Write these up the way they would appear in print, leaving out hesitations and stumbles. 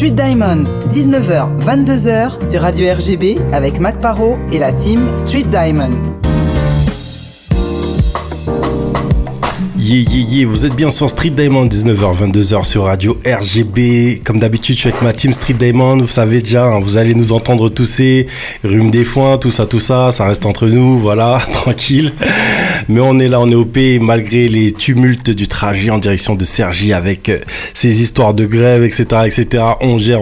Street Diamond, 19h, 22h sur Radio RGB avec Mac Parot et la team Street Diamond. Vous êtes bien sur Street Diamond, 19h, 22h sur Radio RGB. Comme d'habitude, je suis avec ma team Street Diamond. Vous savez déjà, hein, vous allez nous entendre tousser, rhume des foins, tout ça reste entre nous, voilà, tranquille. Mais on est là, on est OP, malgré les tumultes du trajet en direction de Cergy avec ces histoires de grève, etc. On gère,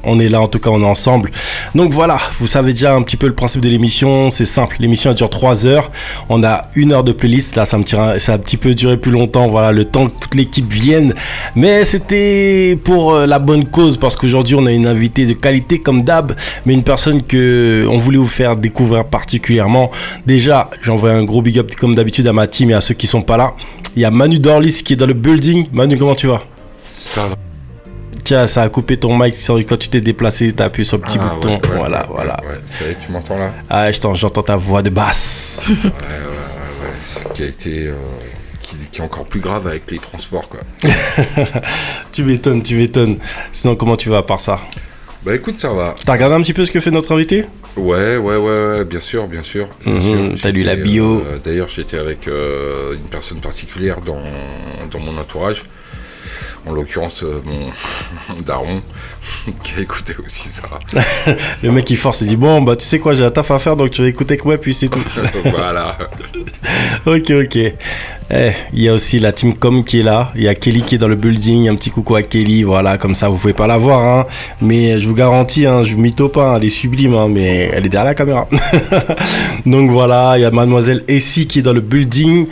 on est là, en tout cas, on est ensemble. Donc voilà, vous savez déjà un petit peu le principe de l'émission, c'est simple. L'émission, elle dure 3 heures. On a 1 heure de playlist, là, ça a un petit peu duré plus longtemps, voilà, le temps que toute l'équipe vienne, mais c'était pour la bonne cause, parce qu'aujourd'hui on a une invitée de qualité comme d'hab, mais une personne que on voulait vous faire découvrir particulièrement. Déjà, j'envoie un gros big up comme d'habitude à ma team et à ceux qui sont pas là. Il y a Manu Dorlis qui est dans le building. Manu, comment tu vas? Ça va. Tiens, ça a coupé ton mic quand tu t'es déplacé, t'as appuyé sur le petit bouton. Voilà. Ça y est, tu m'entends là? Ah, j'entends ta voix de basse. Qui a été qui est encore plus grave avec les transports, quoi. Tu m'étonnes. Sinon, comment tu vas à part ça? Bah écoute, ça va. T'as regardé un petit peu ce que fait notre invité? Ouais, bien sûr. T'as lu la bio. D'ailleurs, j'étais avec une personne particulière dans mon entourage. En l'occurrence, mon daron, qui a écouté aussi ça. Le mec, il force, il dit, bon, bah tu sais quoi, j'ai la taf à faire, donc tu vas écouter que moi, puis c'est tout. Voilà. Ok. Il y a aussi la team Com qui est là. Il y a Kelly qui est dans le building. Un petit coucou à Kelly, voilà, comme ça, vous pouvez pas la voir, hein. Mais je vous garantis, hein, je mytho pas, hein, elle est sublime, hein, mais elle est derrière la caméra. Donc voilà, il y a mademoiselle Essie qui est dans le building.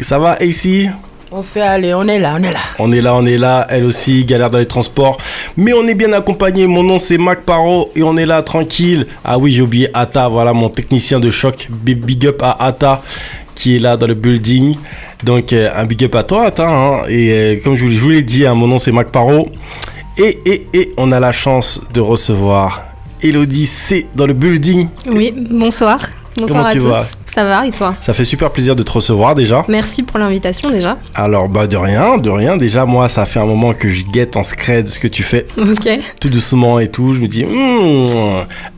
Ça va, Essie? On fait aller, on est là. On est là, elle aussi, galère dans les transports. Mais on est bien accompagné, mon nom c'est Mac Parot et on est là tranquille. Ah oui, j'ai oublié Atta, voilà mon technicien de choc. Big up à Atta qui est là dans le building. Donc un big up à toi Atta, hein. Et comme je vous l'ai dit, hein, mon nom c'est Mac Parot. Et on a la chance de recevoir Elodie C dans le building. Oui, bonsoir. Bonsoir à tous. Vas? Ça va et toi? Ça fait super plaisir de te recevoir déjà. Merci pour l'invitation déjà. Alors de rien. Déjà moi ça fait un moment que je guette en scred ce que tu fais. Ok. Tout doucement et tout. Je me dis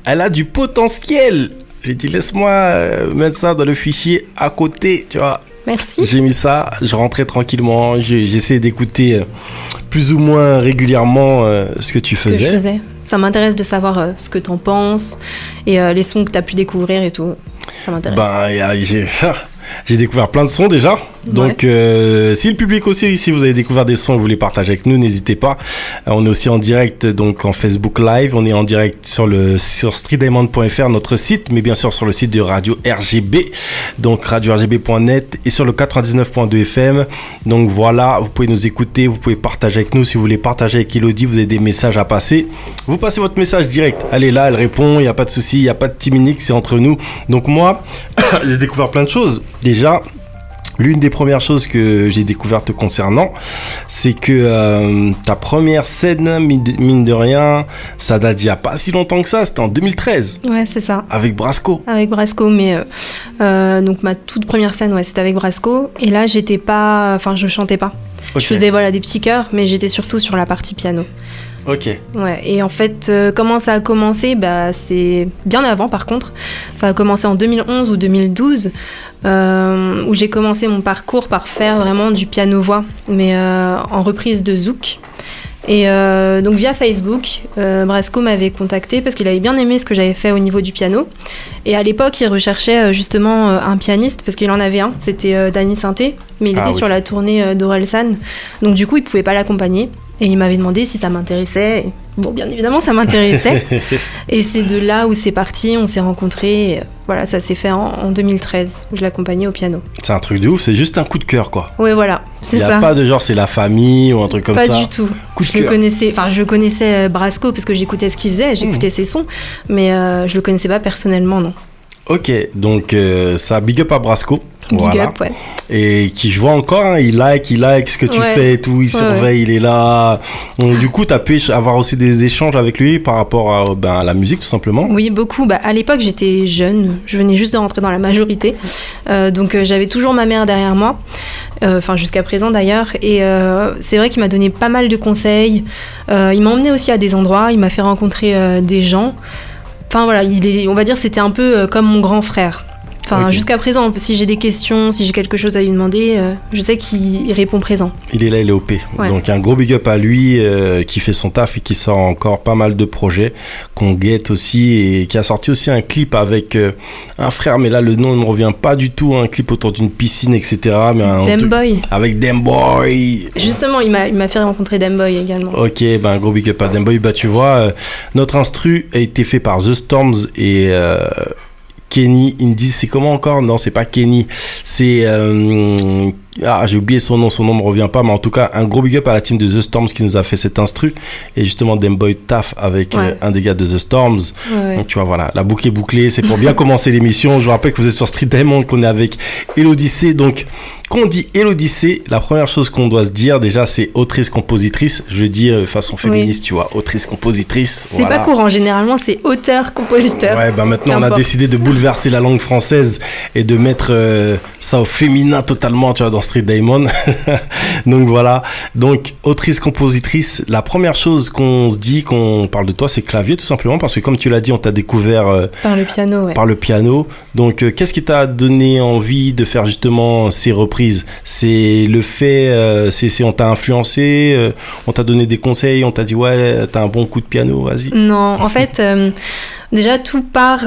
elle a du potentiel. J'ai dit laisse-moi mettre ça dans le fichier à côté, tu vois. Merci. J'ai mis ça, je rentrais tranquillement. J'essaie d'écouter plus ou moins régulièrement ce que tu faisais. Ça m'intéresse de savoir ce que t'en penses et les sons que t'as pu découvrir et tout. Ça m'intéresse. J'ai découvert plein de sons déjà. Donc, si le public aussi, si vous avez découvert des sons et vous les partagez avec nous, n'hésitez pas. On est aussi en direct donc en Facebook Live. On est en direct sur streetdiamond.fr, notre site, mais bien sûr sur le site de Radio RGB, donc radio-rgb.net et sur le 99.2 FM. Donc voilà, vous pouvez nous écouter, vous pouvez partager avec nous. Si vous voulez partager avec Elodie, vous avez des messages à passer. Vous passez votre message direct. Elle est là, elle répond, il n'y a pas de souci, il n'y a pas de timinique, c'est entre nous. Donc moi, j'ai découvert plein de choses. Déjà, l'une des premières choses que j'ai découvertes te concernant, c'est que ta première scène, mine de rien, ça date d'il n'y a pas si longtemps que ça, c'était en 2013. Ouais, c'est ça. Avec Brasco. Avec Brasco, mais donc ma toute première scène, ouais, c'était avec Brasco. Et là, je chantais pas. Okay. Je faisais des petits chœurs, mais j'étais surtout sur la partie piano. Ok. Ouais, et en fait, comment ça a commencé? C'est bien avant, par contre. Ça a commencé en 2011 ou 2012, où j'ai commencé mon parcours par faire vraiment du piano-voix, mais en reprise de zouk. Et donc via Facebook, Brasco m'avait contacté parce qu'il avait bien aimé ce que j'avais fait au niveau du piano. Et à l'époque, il recherchait justement un pianiste parce qu'il en avait un, c'était Danny Sainté, mais il était sur la tournée d'Orelsan. Donc du coup, il ne pouvait pas l'accompagner. Et il m'avait demandé si ça m'intéressait. Et bon, bien évidemment, ça m'intéressait. Et c'est de là où c'est parti, on s'est rencontrés. Et voilà, ça s'est fait en 2013, où je l'accompagnais au piano. C'est un truc de ouf, c'est juste un coup de cœur, quoi. Ouais, voilà, c'est ça. Il n'y a pas de genre, c'est la famille ou un truc comme ça. Pas du tout. Coup de cœur. Je connaissais Brasco parce que j'écoutais ce qu'il faisait, j'écoutais ses sons. Mais je le connaissais pas personnellement, non. Ok, donc ça big up à Brasco. Big Voilà. up, ouais. Et qui je vois encore, hein, il like ce que tu Ouais. fais et tout, il surveille, il est là. Donc, du coup, tu as pu avoir aussi des échanges avec lui par rapport à la musique tout simplement. Oui, beaucoup. Bah, à l'époque, j'étais jeune. Je venais juste de rentrer dans la majorité. Donc, j'avais toujours ma mère derrière moi. Enfin, jusqu'à présent d'ailleurs. Et c'est vrai qu'il m'a donné pas mal de conseils. Il m'a emmené aussi à des endroits. Il m'a fait rencontrer des gens. Enfin, voilà, on va dire que c'était un peu comme mon grand frère. Enfin, Ok. jusqu'à présent, si j'ai des questions, si j'ai quelque chose à lui demander, je sais qu'il répond présent. Il est là, il est OP. Ouais. Donc un gros big up à lui qui fait son taf et qui sort encore pas mal de projets qu'on guette aussi et qui a sorti aussi un clip avec un frère, mais là le nom ne me revient pas du tout, un clip autour d'une piscine, etc. Mais Demboy. avec Demboy. Justement, il m'a fait rencontrer Demboy également. Ok, ben un gros big up à Demboy. Bah tu vois, notre instru a été fait par The Storms et Kenny Indies. C'est comment encore? Non, c'est pas Kenny. C'est j'ai oublié son nom me revient pas, mais en tout cas un gros big up à la team de The Storms qui nous a fait cet instru et justement Demboy taf avec un des gars de The Storms. Ouais. Donc tu vois, voilà, la boucle est bouclée, c'est pour bien commencer l'émission. Je vous rappelle que vous êtes sur Street Diamond, qu'on est avec Elodie. Donc quand on dit Elodie, la première chose qu'on doit se dire déjà, c'est autrice-compositrice. Je le dis de façon féministe, tu vois, autrice-compositrice. C'est pas courant, généralement c'est auteur-compositeur. Ouais, bah maintenant on a décidé de bouleverser la langue française et de mettre ça au féminin totalement, tu vois, dans Street Diamond. Donc voilà, donc autrice-compositrice, la première chose qu'on se dit, qu'on parle de toi, c'est clavier tout simplement, parce que comme tu l'as dit, on t'a découvert par le piano, ouais. par le piano. Donc qu'est-ce qui t'a donné envie de faire justement ces reprises? C'est le fait, on t'a influencé, on t'a donné des conseils, on t'a dit ouais, t'as un bon coup de piano, vas-y. Non, en fait, déjà tout part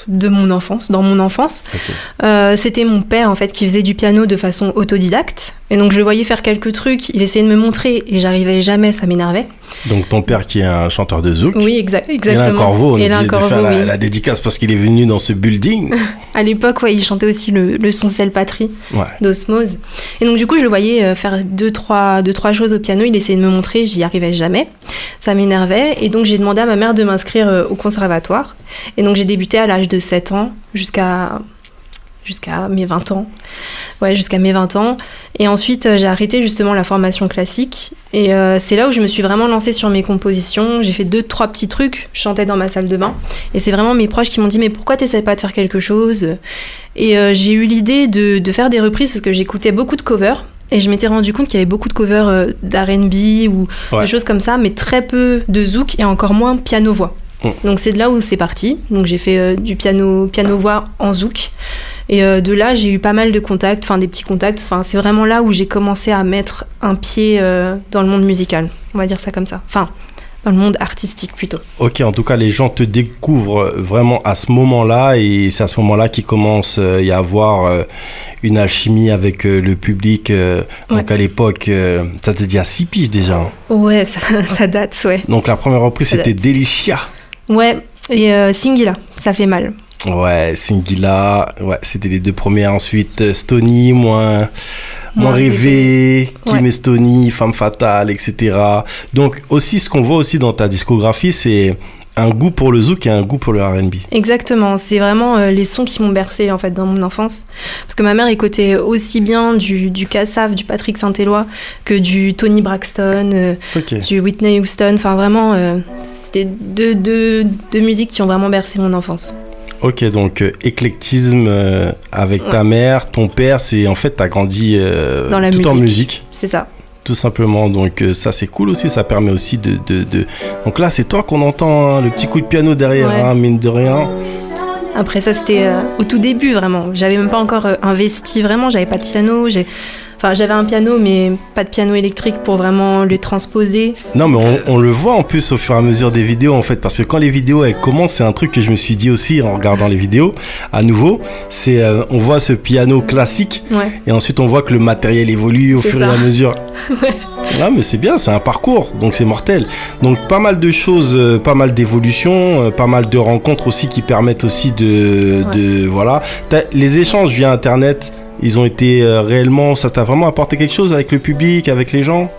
de mon enfance, dans mon enfance. Okay. C'était mon père en fait qui faisait du piano de façon autodidacte. Et donc je le voyais faire quelques trucs, il essayait de me montrer et j'arrivais jamais, ça m'énervait. Donc ton père qui est un chanteur de zouk. Oui, exactement. Et Alain Corveau, on a oublié de faire oui. la dédicace parce qu'il est venu dans ce building. À l'époque, ouais, il chantait aussi le son Sel Patrie d'Osmose. Et donc du coup, je le voyais faire deux, trois choses au piano, il essayait de me montrer, j'y arrivais jamais. Ça m'énervait et donc j'ai demandé à ma mère de m'inscrire au conservatoire. Et donc j'ai débuté à l'âge de 7 ans jusqu'à mes 20 ans. Ouais, jusqu'à mes 20 ans. Et ensuite, j'ai arrêté justement la formation classique. Et c'est là où je me suis vraiment lancée sur mes compositions. J'ai fait 2-3 petits trucs. Je chantais dans ma salle de bain. Et c'est vraiment mes proches qui m'ont dit « Mais pourquoi t'essaies pas de faire quelque chose ?» Et j'ai eu l'idée de faire des reprises parce que j'écoutais beaucoup de covers. Et je m'étais rendu compte qu'il y avait beaucoup de covers d'R&B ou des choses comme ça, mais très peu de zouk et encore moins piano-voix. Donc c'est de là où c'est parti. Donc j'ai fait du piano-voix en zouk. Et de là, j'ai eu pas mal de contacts, enfin des petits contacts. Enfin, c'est vraiment là où j'ai commencé à mettre un pied dans le monde musical. On va dire ça comme ça. Enfin, dans le monde artistique plutôt. Ok, en tout cas, les gens te découvrent vraiment à ce moment-là. Et c'est à ce moment-là qu'il commence à y avoir une alchimie avec le public. Donc à l'époque, ça te dit à 6 piges déjà. Hein. Ouais, ça date, ouais. Donc la première reprise, c'était Delicia. Ouais, et Singila, ça fait mal. Ouais, Singila, ouais, c'était les deux premières. Ensuite, Stony, moins rêvé, Kim et Stony, Femme Fatale, etc. Donc aussi, ce qu'on voit aussi dans ta discographie, c'est un goût pour le zouk et un goût pour le R&B. Exactement, c'est vraiment les sons qui m'ont bercé en fait dans mon enfance. Parce que ma mère écoutait aussi bien du Kassav, du Patrick Saint-Éloi, que du Tony Braxton, du Whitney Houston. Enfin vraiment, c'était deux musiques qui ont vraiment bercé mon enfance. Ok, donc éclectisme avec ta mère, ton père, c'est en fait t'as grandi dans la tout musique. en musique. C'est ça. Tout simplement, donc ça c'est cool aussi, ça permet aussi de... Donc là c'est toi qu'on entend, hein, le petit coup de piano derrière, hein, mine de rien. Après ça c'était au tout début vraiment, j'avais même pas encore investi vraiment, j'avais pas de piano, j'avais un piano mais pas de piano électrique pour vraiment le transposer. Non mais on le voit en plus au fur et à mesure des vidéos en fait, parce que quand les vidéos elles commencent, c'est un truc que je me suis dit aussi en regardant les vidéos à nouveau, c'est on voit ce piano classique et ensuite on voit que le matériel évolue au fur et à mesure. Ah mais c'est bien, c'est un parcours, donc c'est mortel. Donc pas mal de choses, pas mal d'évolutions, pas mal de rencontres aussi qui permettent aussi de voilà. Les échanges via internet, ils ont été réellement, ça t'a vraiment apporté quelque chose avec le public, avec les gens?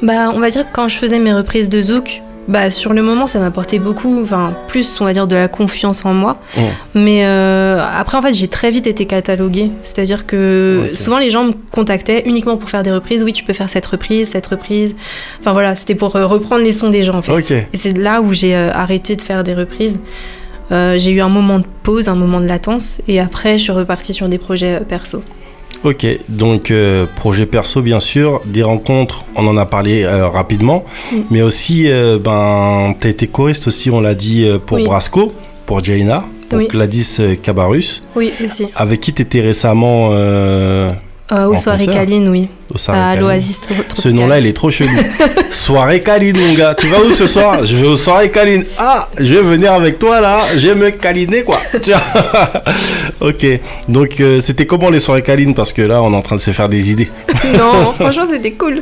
Bah on va dire que quand je faisais mes reprises de zouk, Bah, sur le moment, ça m'a apporté beaucoup, enfin, plus, on va dire, de la confiance en moi. Mais après, en fait, j'ai très vite été cataloguée. C'est-à-dire que souvent, les gens me contactaient uniquement pour faire des reprises. Oui, tu peux faire cette reprise. Enfin, voilà, c'était pour reprendre les sons des gens, en fait. Et c'est là où j'ai arrêté de faire des reprises. J'ai eu un moment de pause, un moment de latence. Et après, je suis repartie sur des projets perso. Ok, donc projet perso bien sûr, des rencontres, on en a parlé rapidement, mais aussi t'as été choriste aussi, on l'a dit, pour Brasco, pour Jaina, pour Gladys Cabarrus. Oui, aussi. Avec qui t'étais récemment aux soirées câlines, oui. À l'Oasis Tropical. Ce nom-là, il est trop chelou. Soirée câline, mon gars. Tu vas où ce soir? Je vais aux soirées câlines. Ah, je vais venir avec toi là. Je vais me câliner, quoi. Tiens. Ok. Donc, c'était comment les soirées câlines? Parce que là, on est en train de se faire des idées. Non, franchement, c'était cool.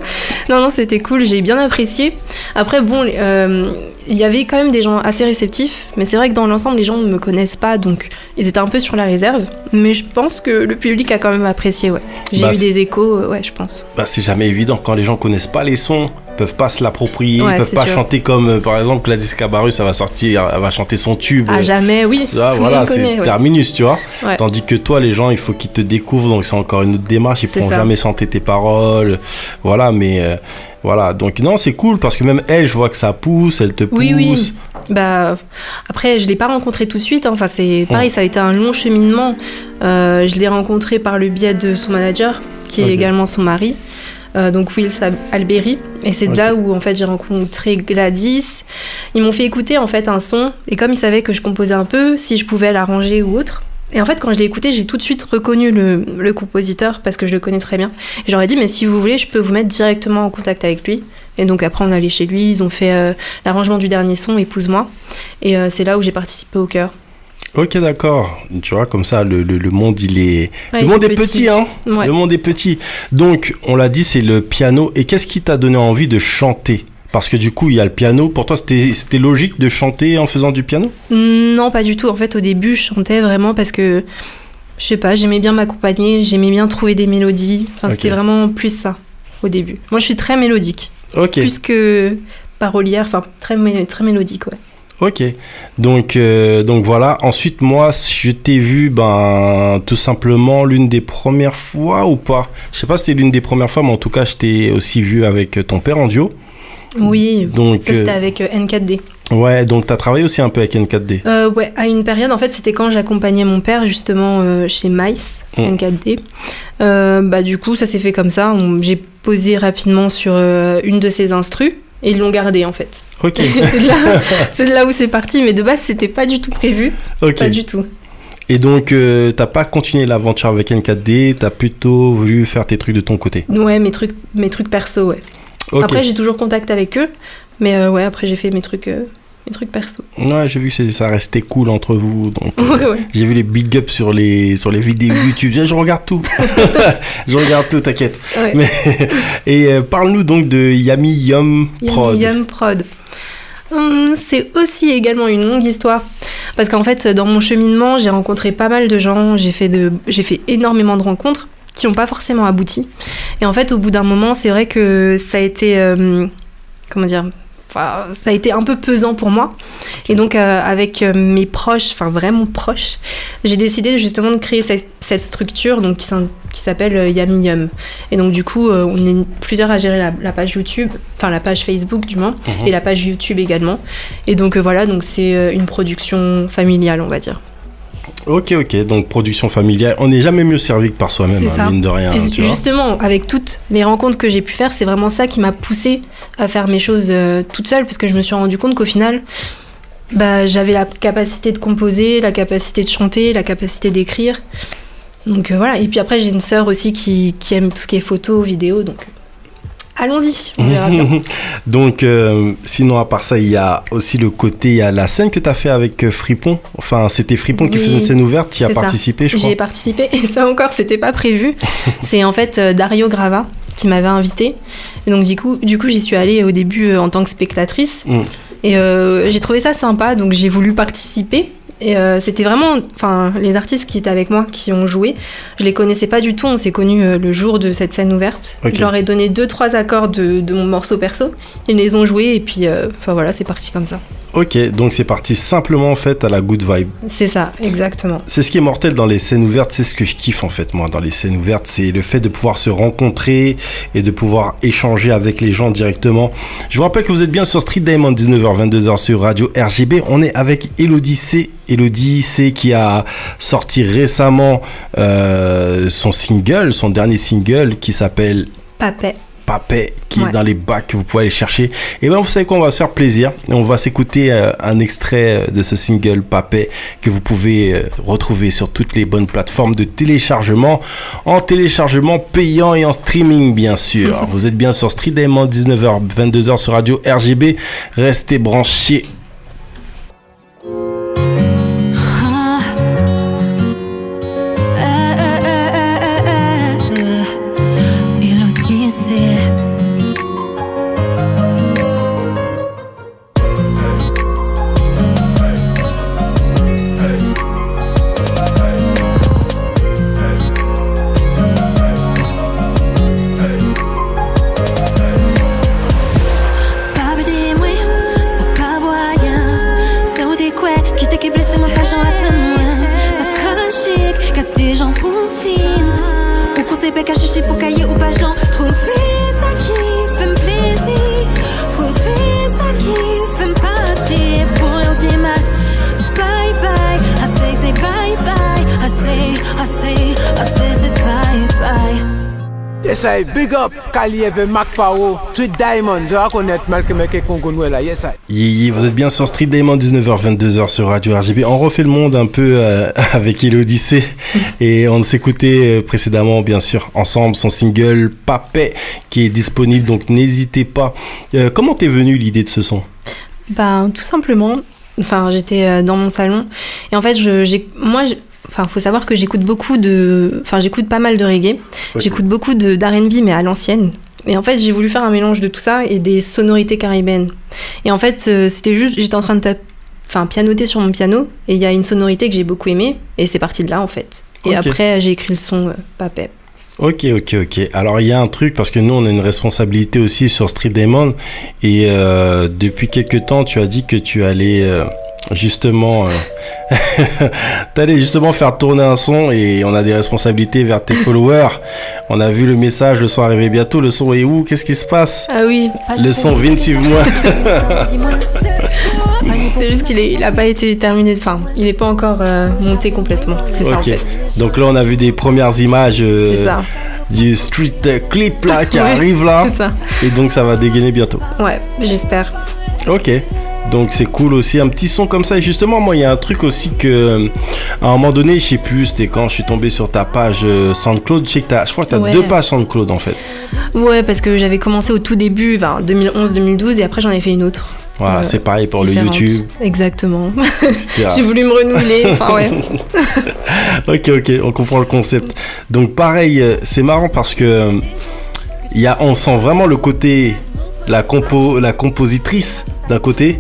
Non, c'était cool. J'ai bien apprécié. Après, bon, il y avait quand même des gens assez réceptifs. Mais c'est vrai que dans l'ensemble, les gens ne me connaissent pas. Donc, ils étaient un peu sur la réserve. Mais je pense que le public a quand même apprécié, ouais. J'ai eu des échos, ouais, je pense. Bah, c'est jamais évident quand les gens connaissent pas les sons, peuvent pas se l'approprier, peuvent pas chanter comme par exemple Gladys Cabarrus, elle va chanter son tube. À jamais, oui. Là, voilà, c'est terminus, tu vois. Ouais. Tandis que toi, les gens, il faut qu'ils te découvrent, donc c'est encore une autre démarche, ils pourront jamais chanter tes paroles. Voilà, mais voilà, donc non, c'est cool parce que même elle, je vois que ça pousse, elle te pousse. Oui. Bah, après, je l'ai pas rencontré tout de suite. Enfin, c'est pareil, ça a été un long cheminement. Je l'ai rencontré par le biais de son manager, qui est également son mari. Donc Wills Alberi, et c'est de là où en fait j'ai rencontré Gladys. Ils m'ont fait écouter en fait un son, et comme ils savaient que je composais un peu, si je pouvais l'arranger ou autre. Et en fait quand je l'ai écouté, j'ai tout de suite reconnu le compositeur parce que je le connais très bien. Et j'aurais dit mais si vous voulez, je peux vous mettre directement en contact avec lui. Et donc après on est allé chez lui, ils ont fait l'arrangement du dernier son, Épouse-moi, et c'est là où j'ai participé au chœur. Ok, d'accord. Tu vois, comme ça, le monde, il est... le monde est petit, hein. Ouais. Le monde est petit. Donc, on l'a dit, c'est le piano. Et qu'est-ce qui t'a donné envie de chanter? Parce que du coup, il y a le piano. Pour toi, c'était logique de chanter en faisant du piano? Non, pas du tout. En fait, au début, je chantais vraiment parce que, je sais pas, j'aimais bien m'accompagner, j'aimais bien trouver des mélodies. Enfin, c'était vraiment plus ça, au début. Moi, je suis très mélodique. Ok. Plus que parolière, enfin, très mélodique, ouais. Ok, donc voilà. Ensuite, moi, je t'ai vu, tout simplement l'une des premières fois ou pas. Je sais pas si c'était l'une des premières fois, mais en tout cas, je t'ai aussi vu avec ton père en duo. Oui, donc, ça c'était avec N4D. Ouais, donc t'as travaillé aussi un peu avec N4D. Ouais, à une période, en fait, c'était quand j'accompagnais mon père justement chez Mice, N4D. Du coup, ça s'est fait comme ça. J'ai posé rapidement sur une de ses instrus. Et ils l'ont gardé en fait. Ok. c'est de là où c'est parti, mais de base c'était pas du tout prévu. Ok. Pas du tout. Et donc t'as pas continué l'aventure avec N4D, t'as plutôt voulu faire tes trucs de ton côté. Ouais, mes trucs perso, ouais. Okay. Après j'ai toujours contact avec eux, mais après j'ai fait mes trucs perso. Ouais, j'ai vu que ça restait cool entre vous. Donc, ouais. J'ai vu les big ups sur les vidéos YouTube. Je regarde tout. Je regarde tout, t'inquiète. Ouais. Et parle-nous donc de Yummy Yum Prod. Yummy Yum Prod. C'est aussi également une longue histoire. Parce qu'en fait, dans mon cheminement, j'ai rencontré pas mal de gens. J'ai fait énormément de rencontres qui n'ont pas forcément abouti. Et en fait, au bout d'un moment, c'est vrai que ça a été... ça a été un peu pesant pour moi. Et donc, avec mes proches, vraiment proches, j'ai décidé justement de créer cette structure donc, qui s'appelle Yummy Yum. Et donc, du coup, on est plusieurs à gérer la page YouTube, la page Facebook du moins, et la page YouTube également. Et donc, voilà, donc c'est une production familiale, on va dire. Ok, donc production familiale, on n'est jamais mieux servi que par soi-même, mine de rien. Et justement, avec toutes les rencontres que j'ai pu faire, c'est vraiment ça qui m'a poussée à faire mes choses toute seule, parce que je me suis rendu compte qu'au final, j'avais la capacité de composer, la capacité de chanter, la capacité d'écrire. Donc voilà, et puis après j'ai une sœur aussi qui aime tout ce qui est photo, vidéo, donc... Allons-y, on verra bien. Donc, sinon, à part ça, il y a aussi le côté, il y a la scène que tu as fait avec Fripon. Enfin, c'était Fripon qui faisait une scène ouverte, tu y as participé, je crois. J'y ai participé, et ça encore, c'était pas prévu. C'est en fait Dario Grava qui m'avait invitée. Et donc, du coup, j'y suis allée au début en tant que spectatrice. Et j'ai trouvé ça sympa, donc j'ai voulu participer. Et c'était vraiment, enfin, les artistes qui étaient avec moi, qui ont joué, je les connaissais pas du tout. On s'est connus le jour de cette scène ouverte. Ok. Je leur ai donné 2-3 accords de mon morceau perso. Ils les ont joués et puis, enfin voilà, c'est parti comme ça. Ok, donc c'est parti simplement en fait à la good vibe. C'est ça, exactement. C'est ce qui est mortel dans les scènes ouvertes, c'est ce que je kiffe en fait moi dans les scènes ouvertes, c'est le fait de pouvoir se rencontrer et de pouvoir échanger avec les gens directement. Je vous rappelle que vous êtes bien sur Street Diamond, 19h-22h sur Radio RJB. On est avec Elodie C. Elodie C qui a sorti récemment son dernier single qui s'appelle Papet, qui est dans les bacs, que vous pouvez aller chercher. Et ben vous savez quoi, on va se faire plaisir. On va s'écouter un extrait de ce single Papet que vous pouvez retrouver sur toutes les bonnes plateformes de téléchargement, en téléchargement payant et en streaming bien sûr. Vous êtes bien sur Street Diamond, 19h-22h sur Radio RJB. Restez branchés. Yes, I big up Kali avec Mac Paro, Street Diamond, je vais connaître Malcolm et Congo là, yes, I. Vous êtes bien sur Street Diamond, 19h-22h sur Radio RJB. On refait le monde un peu avec Elodie C. Et on s'écoutait précédemment, bien sûr, ensemble, son single Papet qui est disponible, donc n'hésitez pas. Comment t'es venue l'idée de ce son ? Bah, tout simplement, enfin, j'étais dans mon salon et en fait, Enfin, faut savoir que j'écoute pas mal de reggae. Okay. J'écoute beaucoup d'R&B, mais à l'ancienne. Et en fait, j'ai voulu faire un mélange de tout ça et des sonorités caribéennes. Et en fait, c'était juste, j'étais en train de pianoter sur mon piano et il y a une sonorité que j'ai beaucoup aimée et c'est parti de là, en fait. Et après, j'ai écrit le son Papet. Ok. Alors, il y a un truc, parce que nous, on a une responsabilité aussi sur Street Diamond. Et depuis quelques temps, tu as dit que tu allais... justement t'allais justement faire tourner un son et on a des responsabilités vers tes followers. On a vu le message, le son arriver bientôt, le son est où, qu'est-ce qui se passe? Ah oui, le son vient, suivre-moi. C'est juste qu'il a pas été terminé, enfin il est pas encore monté complètement, c'est ça en fait. Donc là on a vu des premières images du street clip là qui arrive là, c'est ça. Et donc ça va dégainer bientôt. Ouais, j'espère. Ok. Donc c'est cool aussi, un petit son comme ça. Et justement, moi, il y a un truc aussi que, à un moment donné, je sais plus, c'était quand je suis tombé sur ta page SoundCloud. Je crois que tu as 2 pages SoundCloud en fait. Ouais, parce que j'avais commencé au tout début, 2011-2012, et après j'en ai fait une autre. Voilà, c'est pareil pour différente. Le YouTube. Exactement. J'ai voulu me renouveler. Enfin, ouais. Ok, on comprend le concept. Donc pareil, c'est marrant parce que on sent vraiment le côté... la compositrice d'un côté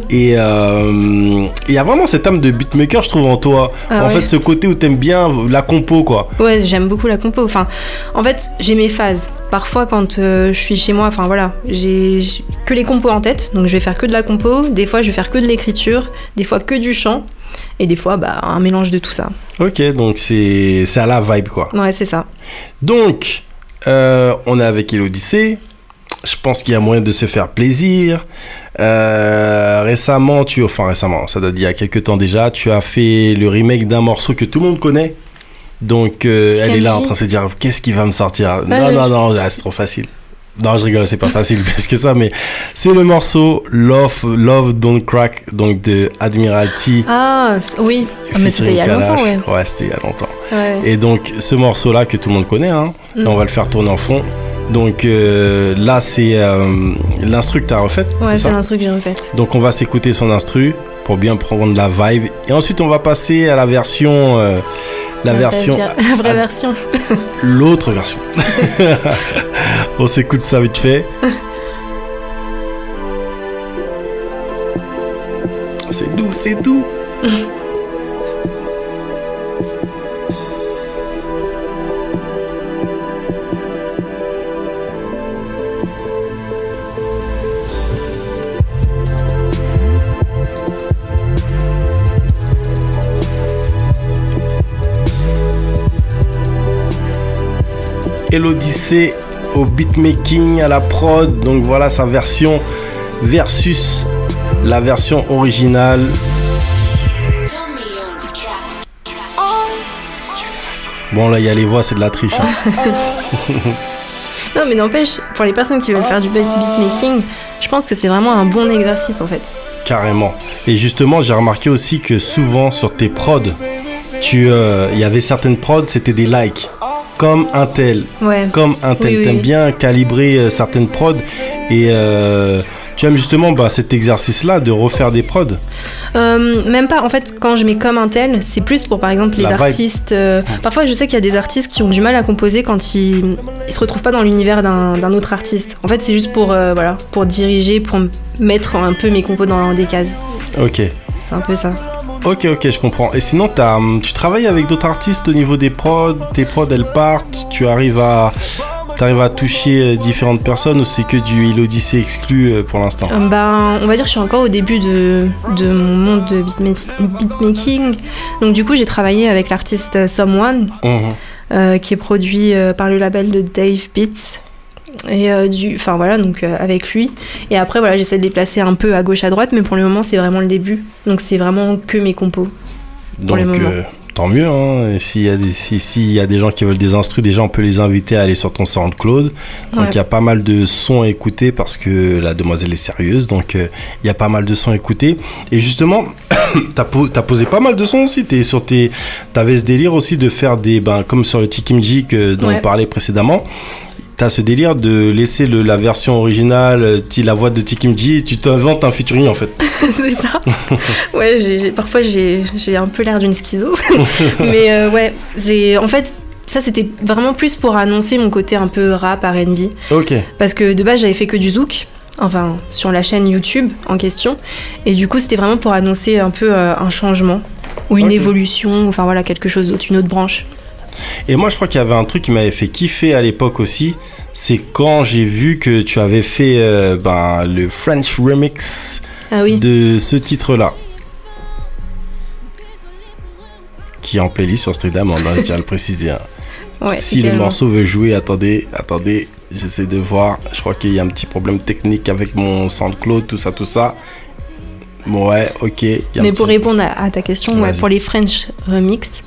et il y a vraiment cette âme de beatmaker je trouve en toi, fait ce côté où t'aimes bien la compo quoi. Ouais, j'aime beaucoup la compo, enfin en fait j'ai mes phases, parfois quand je suis chez moi, enfin voilà, j'ai que les compos en tête, donc je vais faire que de la compo, des fois je vais faire que de l'écriture, des fois que du chant et des fois un mélange de tout ça. Ok, donc c'est à la vibe quoi. Ouais, c'est ça. Donc on est avec Elodie C. Je pense qu'il y a moyen de se faire plaisir. Récemment, ça date d'il y a quelques temps déjà, tu as fait le remake d'un morceau que tout le monde connaît. Donc, elle est là en train de se dire, qu'est-ce qui va me sortir ? Non, c'est trop facile. Non, je rigole, c'est pas facile plus que ça, mais c'est le morceau Love Don't Crack, donc de Admiralty. Ah, oui, mais c'était il y a longtemps, ouais. Ouais, c'était il y a longtemps. Ouais. Et donc, ce morceau-là que tout le monde connaît, on va le faire tourner en fond. Donc là, c'est l'instru que tu as refaite. Ouais, c'est l'instru que j'ai refaite. Donc on va s'écouter son instru pour bien prendre la vibe. Et ensuite, on va passer à la version... la vraie version. L'autre version. On s'écoute ça vite fait. C'est doux. Elodie au beatmaking, à la prod. Donc voilà sa version versus la version originale. Bon là il y a les voix, c'est de la triche. Hein. Non mais n'empêche, pour les personnes qui veulent faire du beatmaking, je pense que c'est vraiment un bon exercice en fait. Carrément. Et justement j'ai remarqué aussi que souvent sur tes prods, il y avait certaines prods, c'était des likes. Comme un tel. Ouais. Comme un tel. Oui, T'aimes oui. bien calibrer certaines prods et tu aimes justement cet exercice-là de refaire des prods. Même pas, en fait, quand je mets comme un tel, c'est plus pour par exemple les La vibe. artistes. Parfois, je sais qu'il y a des artistes qui ont du mal à composer quand ils se retrouvent pas dans l'univers d'un autre artiste. En fait, c'est juste pour diriger, pour mettre un peu mes compos dans des cases. Ok. C'est un peu ça. Ok, je comprends. Et sinon, tu travailles avec d'autres artistes au niveau des prods. Tes prods, elles partent. Tu arrives à toucher différentes personnes ou c'est que du Elodie exclu pour l'instant? On va dire que je suis encore au début de mon monde de beatmaking. Donc du coup, j'ai travaillé avec l'artiste Someone, qui est produit par le label de Dave Beats. Et avec lui. Et après, voilà, j'essaie de les placer un peu à gauche, à droite, mais pour le moment, c'est vraiment le début. Donc c'est vraiment que mes compos. Donc, le moment. tant mieux. Hein. Et s'il y a des gens qui veulent des instrus, déjà, on peut les inviter à aller sur ton SoundCloud. Donc, il y a pas mal de sons à écouter parce que la demoiselle est sérieuse. Donc, il y a pas mal de sons à écouter. Et justement, t'as posé pas mal de sons aussi. T'avais ce délire aussi de faire comme sur le Tikimji dont on parlait précédemment. T'as ce délire de laisser la version originale, la voix de Tikimji, et tu t'inventes un featuring en fait. C'est ça. Ouais, parfois j'ai un peu l'air d'une schizo. Mais en fait, ça c'était vraiment plus pour annoncer mon côté un peu rap, R&B. Ok. Parce que de base j'avais fait que du zouk, enfin sur la chaîne YouTube en question. Et du coup c'était vraiment pour annoncer un peu un changement ou une évolution, enfin voilà, quelque chose d'autre, une autre branche. Et moi, je crois qu'il y avait un truc qui m'avait fait kiffer à l'époque aussi. C'est quand j'ai vu que tu avais fait le French remix de ce titre-là. Qui est en playlist sur Street Diamond, je tiens à le préciser. Hein. Ouais, si le morceau veut jouer, attendez, j'essaie de voir. Je crois qu'il y a un petit problème technique avec mon SoundCloud, tout ça. Ouais, ok. Mais pour répondre à ta question, pour les French remix,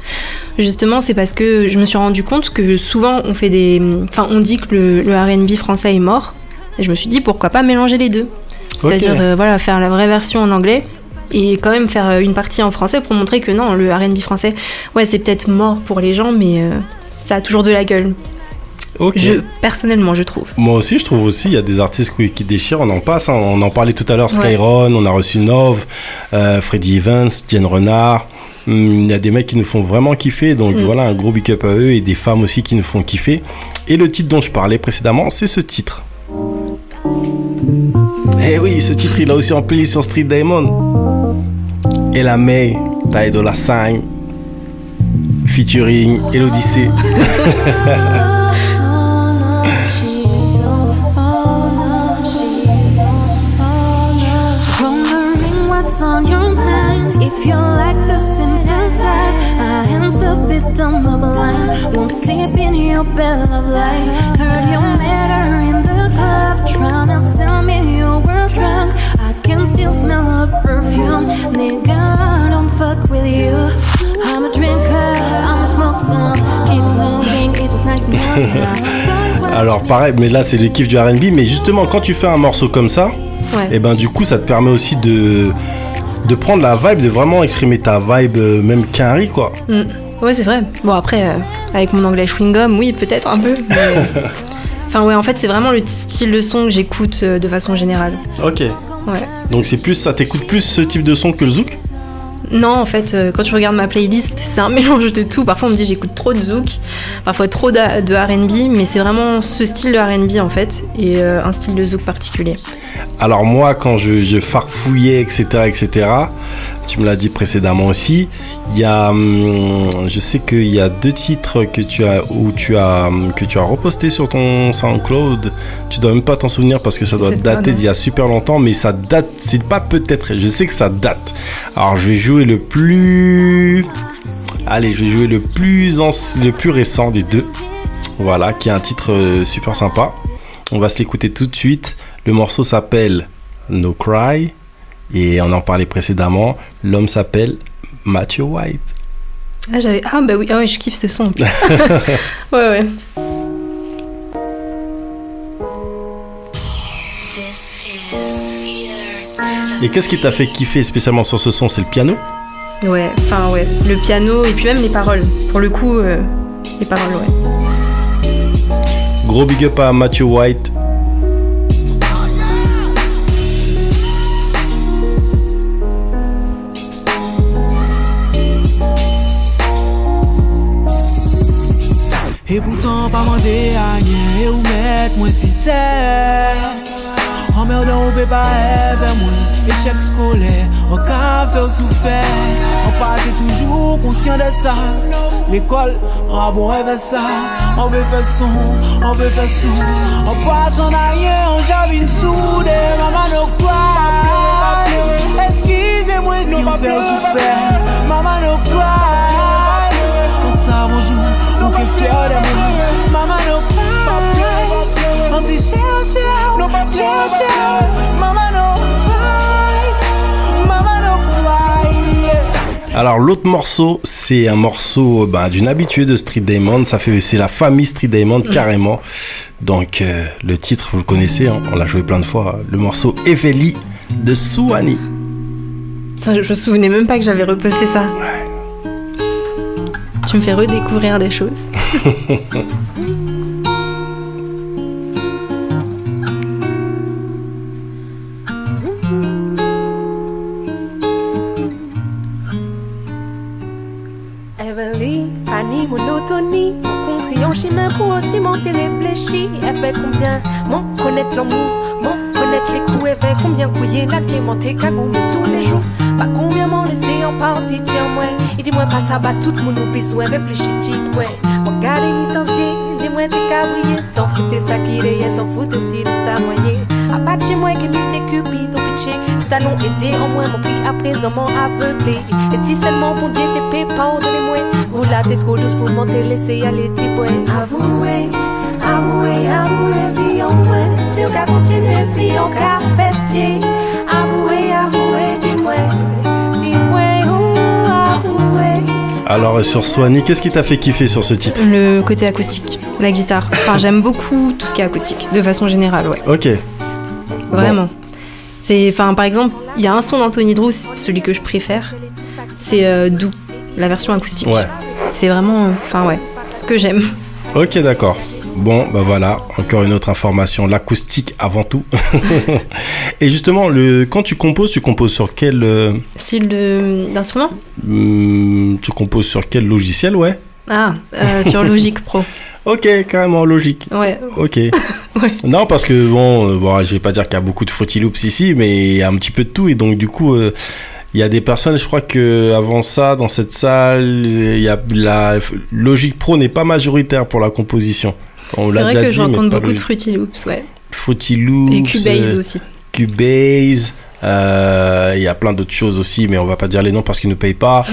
justement, c'est parce que je me suis rendu compte que souvent on dit que le R&B français est mort. Et je me suis dit pourquoi pas mélanger les deux. C'est-à-dire faire la vraie version en anglais et quand même faire une partie en français pour montrer que non, le R&B français, c'est peut-être mort pour les gens, mais ça a toujours de la gueule. Okay. Personnellement, je trouve. Moi aussi, je trouve aussi, il y a des artistes qui déchirent, on en passe. Hein. On en parlait tout à l'heure, Skyron, on a reçu Nov, Freddy Evans, Jen Renard. Il y a des mecs qui nous font vraiment kiffer. Donc voilà, un gros big up à eux et des femmes aussi qui nous font kiffer. Et le titre dont je parlais précédemment, c'est ce titre. Eh oui, ce titre, il a aussi en playlist sur Street Diamond. Et la May, Taïdo La Sang, featuring Elodie. On your mind, if you like the simple type, I am stupid, dumb, or blind. Won't sleep in your bed of lies. Heard you met her in the club, trying to tell me you were drunk. I can still smell the perfume. Nigga, don't fuck with you. I'm a drinker, I'm a smoke some. Keep moving, it was nice moving. Alors pareil, mais là c'est le kiff du R&B. Mais justement, quand tu fais un morceau comme ça, et du coup ça te permet aussi de prendre la vibe, de vraiment exprimer ta vibe, même Quinry, quoi. Ouais, c'est vrai. Bon, après, avec mon anglais chewing-gum, oui, peut-être un peu. Mais... en fait, c'est vraiment le style de son que j'écoute de façon générale. Ok. Ouais. Donc, c'est plus ça, t'écoutes plus ce type de son que le zouk ? Non, en fait, quand tu regardes ma playlist, c'est un mélange de tout. Parfois, on me dit j'écoute trop de zouk, parfois trop de R&B, mais c'est vraiment ce style de R&B, en fait, et un style de zouk particulier. Alors moi, quand je farfouillais, etc., tu me l'as dit précédemment aussi, il y a, je sais qu'il y a 2 titres que tu as reposté sur ton SoundCloud. Tu dois même pas t'en souvenir parce que ça doit dater d'il y a super longtemps, mais ça date, c'est pas peut-être, je sais que ça date. Alors je vais jouer le plus récent des 2. Voilà, qui est un titre super sympa. On va se l'écouter tout de suite. Le morceau s'appelle No Cry et on en parlait précédemment. L'homme s'appelle Matthew White. Ah bah oui, je kiffe ce son. ouais. Et qu'est-ce qui t'a fait kiffer spécialement sur ce son? C'est le piano? Ouais, le piano et puis même les paroles. Pour le coup, les paroles, ouais. Gros big up à Matthew White. Et pourtant pas mandé à rien et ou mettre moi si t'es emmerdant ou peut pas vers moi. Échec scolaire, on café ou souffert. On part toujours conscient de ça. L'école, on bon rêve ça. On veut faire son, on veut faire sous. On part en arrière, on javine soudé. Maman no cry. Excusez-moi si on fait souffert. Maman no cry. On s'arrange ou que fier de moi. Maman no cry. On s'y cherche, maman no cry. Maman no cry. Alors l'autre morceau, c'est un morceau d'une habituée de Street Diamond. C'est la famille Street Diamond carrément. Donc le titre vous le connaissez, hein, on l'a joué plein de fois. Le morceau Eveli de Souani. Je me souvenais même pas que j'avais reposté ça. Ouais. Tu me fais redécouvrir des choses. Everly, Annie, monotonie. Rencontrer en chemin pour aussi monter réfléchi. Elle fait combien, mon connaître l'amour, mon connaître les coups. Elle fait combien couiller la qui monter cagou tous les jours. Pas combien m'en laisser en partie, tiens, moi. Et dis-moi pas ça, tout le monde a besoin, réfléchis, ouais. Regardez mes tensiers, dis-moi t'es cabrier. Sans foutre ça qui est, sans foutre aussi de sa moyenne. À pas de chez moi, qui m'y cupide, au pitché. C'est à long aisé, en moins mon prix à présent m'en aveuglé. Et si seulement bon Dieu t'es pépé, pardonnez-moi. Vous là, t'es trop douce pour monter, laisser aller, t'es ouais. Avouez, vie en moi. T'es qu'à continuer, puis on qu'à péter. Avouez, dis-moi. Alors sur Souani, qu'est-ce qui t'a fait kiffer sur ce titre? Le côté acoustique, la guitare. Enfin, j'aime beaucoup tout ce qui est acoustique, de façon générale, ouais. Ok. Vraiment. Bon. Par exemple, il y a un son d'Anthony Drew, celui que je préfère, c'est Doux, la version acoustique. Ouais. C'est vraiment, ce que j'aime. Ok, d'accord. Bon, voilà, encore une autre information, l'acoustique avant tout. Et justement, quand tu composes sur quel... Style d'instrument? Tu composes sur quel logiciel, ouais? Sur Logic Pro. Ok, carrément Logic. Ouais. Ok. Ouais. Non, parce que je vais pas dire qu'il y a beaucoup de Fruity Loops ici, mais il y a un petit peu de tout. Et donc, du coup, il y a des personnes, je crois qu'avant ça, dans cette salle, la Logic Pro n'est pas majoritaire pour la composition. C'est vrai que je rencontre beaucoup de Fruity Loops, ouais. Fruity Loops. Et Cubase aussi. Cubase. Il y a plein d'autres choses aussi, mais on va pas dire les noms parce qu'ils nous payent pas.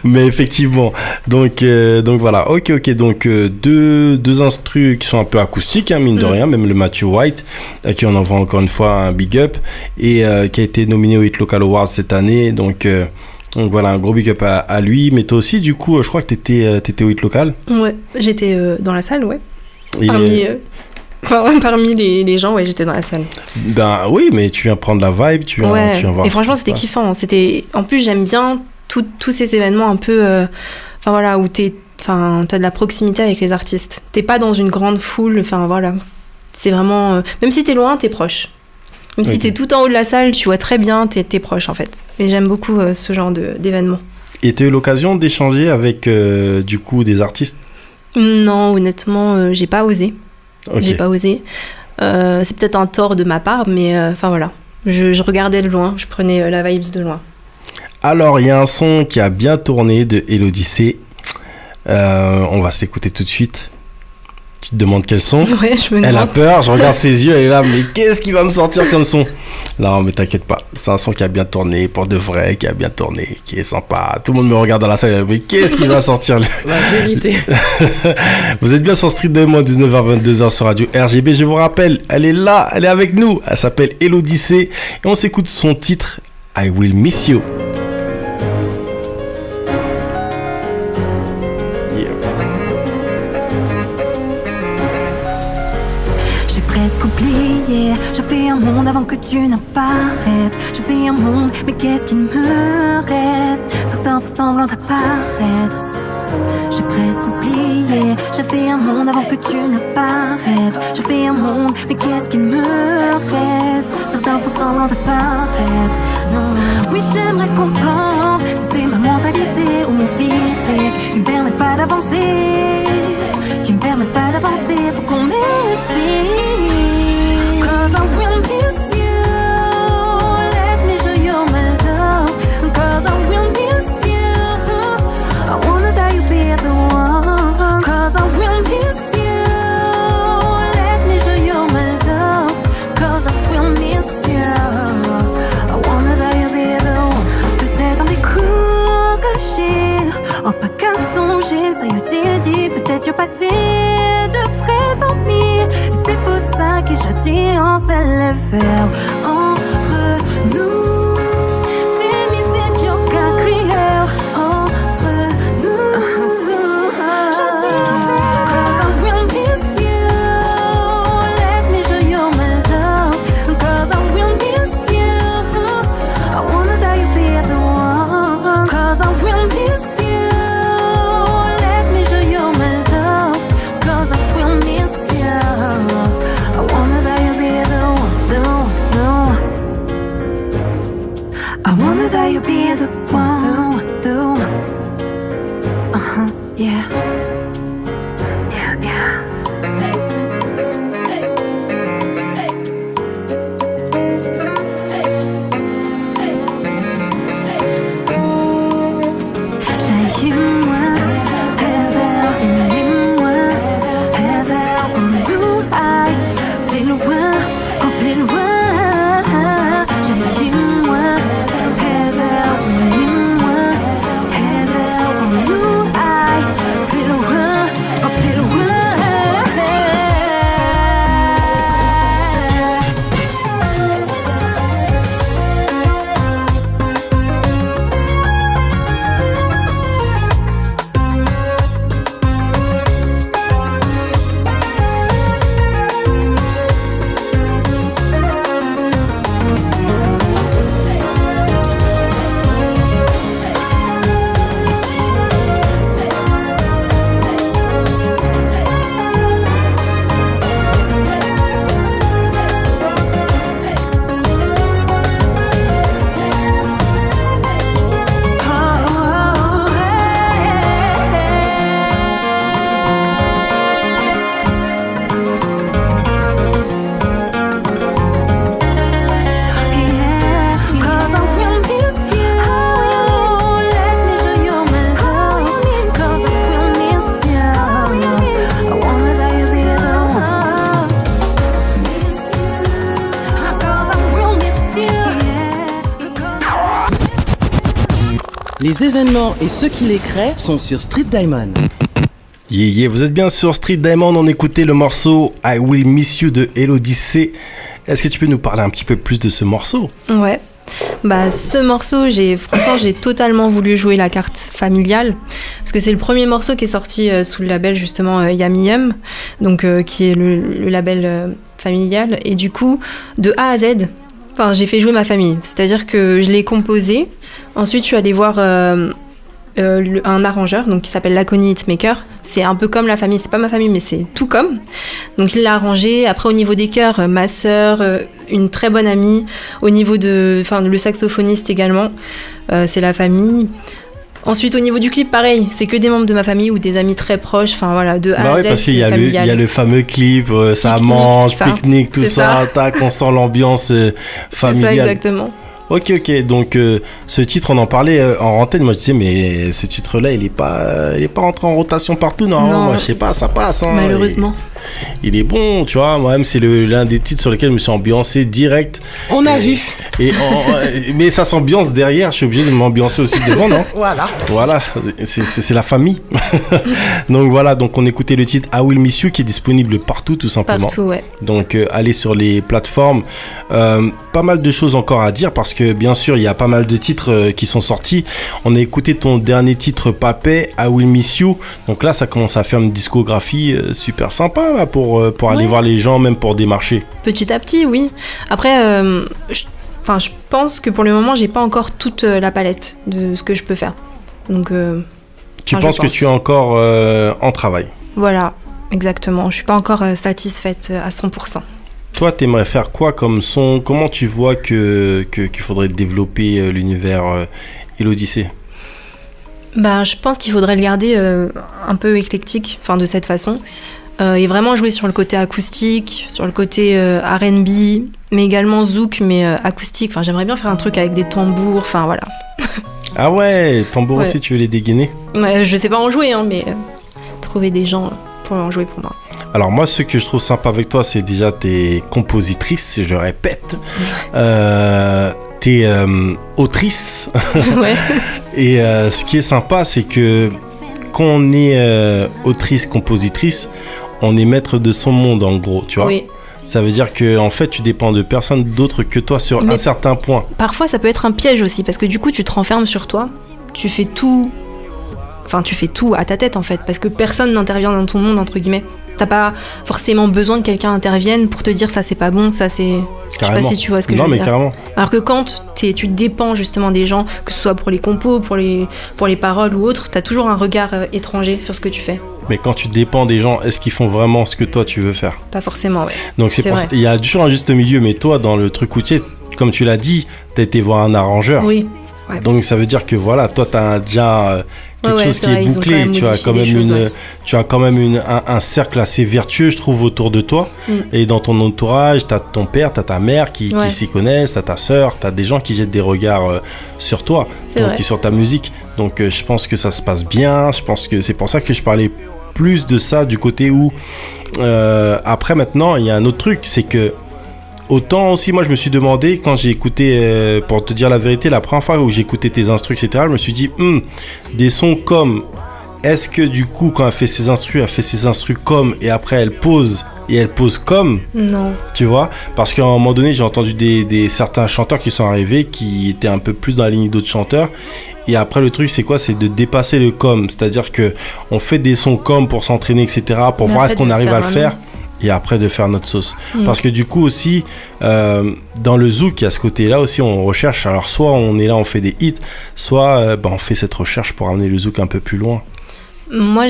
Mais effectivement. Donc voilà. Ok. Donc deux instrus qui sont un peu acoustiques, hein, mine de rien. Même le Matthew White, à qui on envoie encore une fois un big up et qui a été nominé au Hit Local Awards cette année. Donc voilà, un gros big up à lui. Mais toi aussi, du coup, je crois que t'étais au Hit Local. Ouais, j'étais dans la salle, ouais. Parmi les gens, ouais, j'étais dans la salle. Ben oui, mais tu viens prendre la vibe, tu viens voir. Et franchement, c'était kiffant. En plus, j'aime bien tous ces événements un peu, où t'as de la proximité avec les artistes. T'es pas dans une grande foule, c'est vraiment, même si t'es loin, t'es proche. Même si t'es tout en haut de la salle, tu vois très bien, t'es proche en fait. Et j'aime beaucoup ce genre d'événements. Et t'as eu l'occasion d'échanger avec du coup des artistes? Non, honnêtement, j'ai pas osé. Okay. J'ai pas osé. C'est peut-être un tort de ma part, mais je regardais de loin, je prenais la vibes de loin. Alors, il y a un son qui a bien tourné de Elodie C. On va s'écouter tout de suite. Tu te demandes quel son. Ouais, je me demande. Elle a peur, je regarde ses yeux, elle est là, mais qu'est-ce qui va me sortir comme son? Non, mais t'inquiète pas, c'est un son qui a bien tourné, pour de vrai, qui a bien tourné, qui est sympa. Tout le monde me regarde dans la salle, mais qu'est-ce qui va sortir? La vérité. Vous êtes bien sur Street Diamond, 19h-22h sur Radio RGB. Je vous rappelle, elle est là, elle est avec nous. Elle s'appelle Elodicé et on s'écoute son titre I Will Miss You. J'ai presque oublié, je fais un monde avant que tu n'apparaisses. Je fais un monde, mais qu'est-ce qu'il me reste? Certains font semblant d'apparaître. J'ai presque oublié, je fais un monde avant que tu n'apparaisses. Je fais un monde, mais qu'est-ce qu'il me reste? Certains font semblant d'apparaître. Non, oui j'aimerais comprendre si c'est ma mentalité ou mon physique qui me permettent pas d'avancer, qui me permettent pas d'avancer. Faut qu'on m'explique. Cause I will miss you. Let me show you my love. Cause I will miss you. I wanna that you be the one. Cause I will miss you. Let me show you my love. Cause I will miss you. I wanna that you be the one. Peut-être en découragé, en pas qu'à songer, ça y est dit. Peut-être y'a pas de vrais amis. Et c'est pour ça que je dis on sait les faire entre nous. C'est musique qui a crié entre nous. Je dis cause I will miss you. Let me show you my love. Cause I will miss you. I wanna that you be the one. Cause I will miss you. Let me show you my love. Cause I will miss you. I wanna that you be the one, the one. I wanna that you be the one, the one. Yeah. Yeah, yeah. Jaillis-moi, réveille-moi, réveille au blue eye, plus loin, oh plus loin. Jaillis-moi, réveille-moi, réveille au blue eye, plus loin, oh plus loin. Les événements et ceux qui les créent sont sur Street Diamond. Yeah, vous êtes bien sur Street Diamond, on écoutait le morceau I Will Miss You de Elodicé. Est-ce que tu peux nous parler un petit peu plus de ce morceau? Ouais. Bah, ce morceau, franchement, j'ai totalement voulu jouer la carte familiale parce que c'est le premier morceau qui est sorti sous le label justement Yummy Yum, donc qui est le label familial, et du coup de A à Z, enfin, j'ai fait jouer ma famille, c'est-à-dire que je l'ai composé. Ensuite, je suis allée voir un arrangeur donc, qui s'appelle Laconie Hitmaker. C'est un peu comme la famille, c'est pas ma famille, mais c'est tout comme. Donc, il l'a arrangé. Après, au niveau des chœurs, ma sœur, une très bonne amie. Au niveau le saxophoniste également, c'est la famille. Ensuite, au niveau du clip, pareil, c'est que des membres de ma famille ou des amis très proches. Enfin, voilà, de A à Z, parce qu'il y a le fameux clip, ça Pique-nique, mange, ça. pique-nique, tout C'est ça. Tac, on sent l'ambiance familiale. C'est ça, exactement. Ok, donc ce titre, on en parlait en antenne. Moi, je disais, mais ce titre-là, il est pas rentré en rotation partout. Non. Moi, je sais pas, ça passe. Hein, malheureusement. Il est bon, tu vois. Moi-même, c'est l'un des titres sur lesquels je me suis ambiancé direct. On a vu. Mais ça s'ambiance derrière. Je suis obligé de m'ambiancer aussi devant, non? Voilà, c'est la famille. Donc voilà, donc on écoutait le titre I Will Miss You qui est disponible partout, tout simplement. Partout, ouais. Donc allez sur les plateformes. Pas mal de choses encore à dire parce que bien sûr il y a pas mal de titres qui sont sortis. On a écouté ton dernier titre Papé, I Will Miss You. Donc là ça commence à faire une discographie super sympa là pour aller voir les gens, même pour démarcher. Petit à petit, oui. Après, je pense que pour le moment j'ai pas encore toute la palette de ce que je peux faire. Donc tu penses que tu es encore en travail? Voilà, exactement. Je suis pas encore satisfaite à 100%. Toi, t'aimerais faire quoi comme son? Comment tu vois qu'il faudrait développer l'univers Elodicé? Je pense qu'il faudrait le garder un peu éclectique, de cette façon. Et vraiment jouer sur le côté acoustique, sur le côté R&B, mais également zouk, mais acoustique. J'aimerais bien faire un truc avec des tambours, voilà. Ah ouais, tambours aussi, tu veux les dégainer? Ouais, je sais pas en jouer, mais trouver des gens pour en jouer pour moi. Alors moi, ce que je trouve sympa avec toi, c'est déjà tes compositrices, je répète. T'es autrice. Ouais. Et ce qui est sympa, c'est que quand on est autrice, compositrice, on est maître de son monde, en gros, tu vois. Oui. Ça veut dire que en fait, tu dépends de personne d'autre que toi sur un certain point. Parfois, ça peut être un piège aussi, parce que du coup, tu te renfermes sur toi. Tu fais tout à ta tête, en fait, parce que personne n'intervient dans ton monde, entre guillemets. T'as pas forcément besoin que quelqu'un intervienne pour te dire ça c'est pas bon, ça c'est... Carrément. Je sais pas si tu vois ce que je veux dire. Non mais carrément. Alors que quand tu dépends justement des gens, que ce soit pour les compos, pour les paroles ou autre, t'as toujours un regard étranger sur ce que tu fais. Mais quand tu dépends des gens, est-ce qu'ils font vraiment ce que toi tu veux faire? Pas forcément, ouais. Donc c'est pour ça, il y a toujours un juste milieu, mais toi dans le truc routier, comme tu l'as dit, t'as été voir un arrangeur. Oui. Ouais. Donc ça veut dire que voilà, toi t'as déjà quelque chose qui est bouclé, tu as quand même un cercle assez vertueux, je trouve, autour de toi. Et dans ton entourage, t'as ton père, t'as ta mère qui s'y connaissent, t'as ta sœur, t'as des gens qui jettent des regards sur toi, donc sur ta musique. Donc je pense que ça se passe bien. Je pense que c'est pour ça que je parlais plus de ça du côté où après maintenant il y a un autre truc, c'est que autant aussi, moi je me suis demandé quand j'ai écouté, pour te dire la vérité, la première fois où j'ai écouté tes instrus, etc., je me suis dit, des sons comme, est-ce que du coup quand elle fait ses instrus comme, et après elle pose comme? Non. Tu vois? Parce qu'à un moment donné, j'ai entendu certains chanteurs qui sont arrivés, qui étaient un peu plus dans la ligne d'autres chanteurs. Et après, le truc, c'est quoi? C'est de dépasser le comme. C'est-à-dire que on fait des sons comme pour s'entraîner, etc., pour voir est-ce qu'on arrive à le faire. Et après de faire notre sauce. Parce que du coup aussi, dans le zouk, il y a ce côté-là aussi, on recherche. Alors soit on est là, on fait des hits, soit on fait cette recherche pour amener le zouk un peu plus loin. Moi,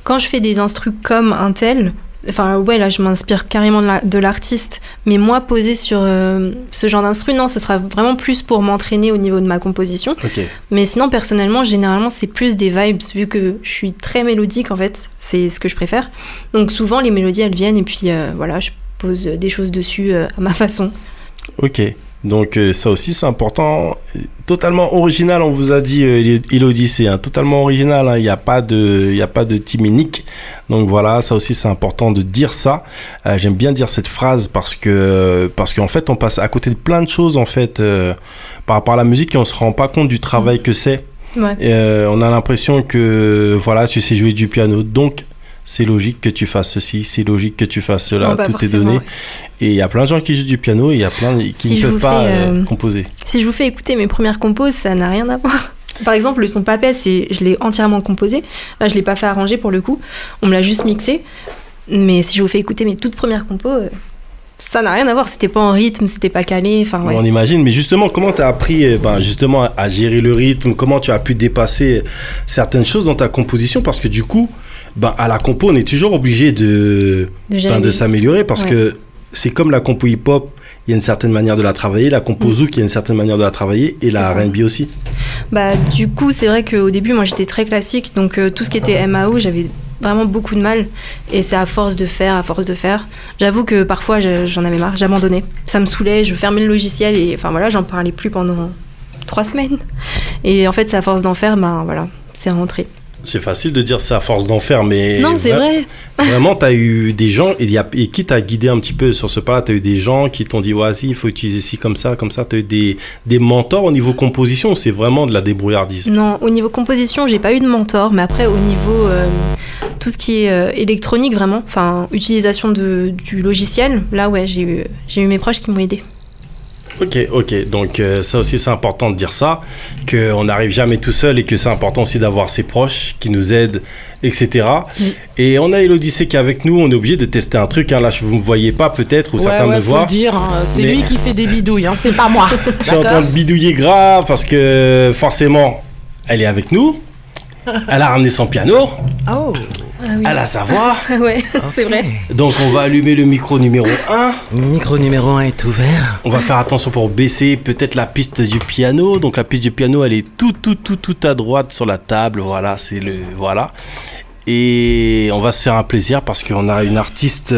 quand je fais des instrus comme un tel, là je m'inspire carrément de l'artiste, mais moi poser sur ce genre d'instru, non, ce sera vraiment plus pour m'entraîner au niveau de ma composition. Okay. Mais sinon personnellement, généralement c'est plus des vibes, vu que je suis très mélodique en fait, c'est ce que je préfère. Donc souvent les mélodies elles viennent et puis je pose des choses dessus à ma façon. Ok. Donc ça aussi c'est important, totalement original, on vous a dit Elodicé, totalement original, il n'y a pas de timinique. Donc voilà, ça aussi c'est important de dire ça. J'aime bien dire cette phrase parce qu'en fait on passe à côté de plein de choses en fait par rapport à la musique et on se rend pas compte du travail que c'est. Ouais. On a l'impression que voilà, tu sais jouer du piano, donc c'est logique que tu fasses ceci, c'est logique que tu fasses cela, tout est donné. Ouais. Et il y a plein de gens qui jouent du piano et il y a plein qui ne peuvent pas composer. Si je vous fais écouter mes premières compos, ça n'a rien à voir. Par exemple, le son Papet, je l'ai entièrement composé. Là, je ne l'ai pas fait arranger pour le coup. On me l'a juste mixé. Mais si je vous fais écouter mes toutes premières compos, ça n'a rien à voir. C'était pas en rythme, c'était pas calé. Ouais. On imagine. Mais justement, comment tu as appris justement à gérer le rythme? Comment tu as pu dépasser certaines choses dans ta composition? Parce que du coup, à la compo, on est toujours obligé de s'améliorer parce que c'est comme la compo hip-hop, il y a une certaine manière de la travailler, la compo zouk, il y a une certaine manière de la travailler, et la R&B aussi. Du coup, c'est vrai qu'au début, moi, j'étais très classique, donc tout ce qui était MAO, j'avais vraiment beaucoup de mal. Et c'est à force de faire. J'avoue que parfois, j'en avais marre, j'abandonnais. Ça me saoulait, je fermais le logiciel et enfin voilà, j'en parlais plus pendant 3 semaines. Et en fait, c'est à force d'en faire, ben voilà, c'est rentré. C'est facile de dire c'est à force d'en faire, mais... Non, c'est vrai. Vraiment, t'as eu des gens, et qui t'a guidé un petit peu sur ce pas-là? T'as eu des gens qui t'ont dit, vas-y, il faut utiliser ci comme ça. T'as eu des mentors au niveau composition, ou c'est vraiment de la débrouillardise? Non, au niveau composition, j'ai pas eu de mentor, mais après, au niveau tout ce qui est électronique, vraiment, enfin, utilisation du logiciel, là, ouais, j'ai eu mes proches qui m'ont aidé. Ok, donc ça aussi c'est important de dire ça, qu'on n'arrive jamais tout seul et que c'est important aussi d'avoir ses proches qui nous aident, etc. Et on a Elodie qui est avec nous, on est obligé de tester un truc, hein. Là vous ne me voyez pas peut-être, ou certains me voient. Faut le dire, hein. C'est lui qui fait des bidouilles, hein. C'est pas moi. Je suis en train de bidouiller grave parce que forcément elle est avec nous, elle a ramené son piano. Oh. Ah oui. Elle a sa voix. Ouais, c'est vrai. Donc on va allumer le micro numéro 1. Le micro numéro 1 est ouvert. On va faire attention pour baisser peut-être la piste du piano. Donc la piste du piano, elle est tout à droite sur la table. Voilà, voilà. Et on va se faire un plaisir parce qu'on a une artiste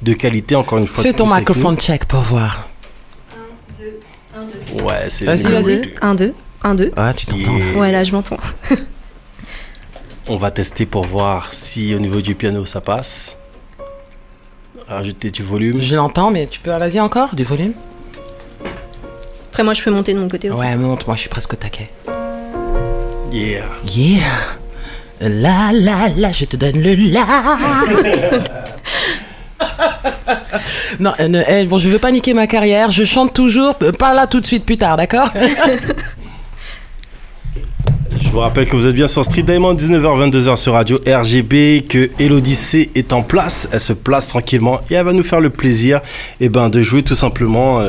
de qualité, encore une fois. Fais ton microphone check pour voir. 1, 2. Ouais, c'est... Vas-y. 1, 2. Ah, tu t'entends. Ouais, là, je m'entends. On va tester pour voir si au niveau du piano ça passe. Rajouter du volume. Je l'entends, mais tu peux... Vas-y encore, du volume. Après, moi, je peux monter de mon côté aussi. Ouais, monte, moi je suis presque au taquet. Yeah. La, je te donne le la. Non, bon, je veux pas niquer ma carrière, je chante toujours, pas là tout de suite, plus tard, d'accord? Je vous rappelle que vous êtes bien sur Street Diamond, 19h-22h sur Radio RGB, que Elodie est en place, elle se place tranquillement et elle va nous faire le plaisir de jouer tout simplement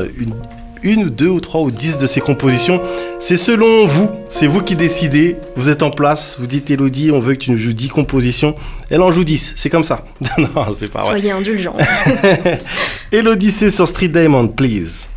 une ou 2 ou 3 ou 10 de ses compositions. C'est selon vous, c'est vous qui décidez, vous êtes en place, vous dites Elodie, on veut que tu nous joues 10 compositions, elle en joue 10, c'est comme ça. Non, c'est pas vrai. Soyez indulgents. Elodie sur Street Diamond, please.